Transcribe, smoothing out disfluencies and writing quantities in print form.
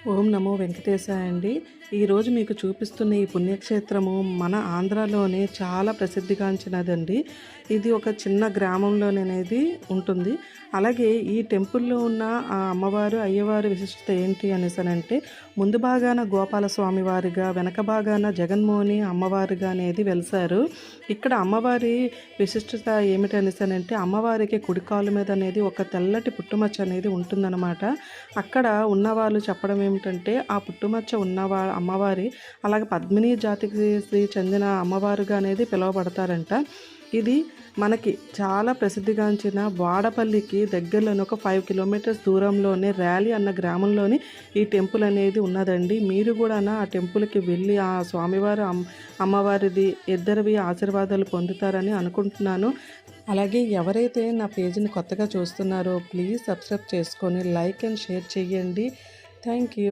ఓం నమో వెంకటేశాయ అండి. ఈరోజు మీకు చూపిస్తున్న ఈ పుణ్యక్షేత్రము మన ఆంధ్రాలోనే చాలా ప్రసిద్ధిగాంచినదండి. ఇది ఒక చిన్న గ్రామంలోనేది ఉంటుంది. అలాగే ఈ టెంపుల్లో ఉన్న ఆ అమ్మవారు, అయ్యవారు విశిష్టత ఏంటి అనేసనంటే, ముందు భాగాన గోపాలస్వామి వారిగా, వెనక భాగాన జగన్మోహిని అమ్మవారిగా అనేది వెలిసారు. ఇక్కడ అమ్మవారి విశిష్టత ఏమిటనేసనంటే, అమ్మవారికి కుడికాలు మీద అనేది ఒక తెల్లటి పుట్టుమచ్చ అనేది ఉంటుందన్నమాట. అక్కడ ఉన్నవాళ్ళు చెప్పడం ఏమిటంటే, ఆ పుట్టుమచ్చ అమ్మవారి అలాగే పద్మిని జాతికి చెందిన అమ్మవారుగా అనేది పిలువబడతారంట. ఇది మనకి చాలా ప్రసిద్ధిగాంచిన వాడపల్లికి దగ్గరలోని ఒక 5 కిలోమీటర్స్ దూరంలోనే ర్యాలీ అన్న గ్రామంలోని ఈ టెంపుల్ అనేది ఉన్నదండి. మీరు కూడా ఆ టెంపుల్కి వెళ్ళి ఆ స్వామివారు అమ్మవారిది ఇద్దరివి ఆశీర్వాదాలు పొందుతారని అనుకుంటున్నాను. అలాగే ఎవరైతే నా పేజీని కొత్తగా చూస్తున్నారో ప్లీజ్ సబ్స్క్రైబ్ చేసుకొని లైక్ అండ్ షేర్ చేయండి. Thank you.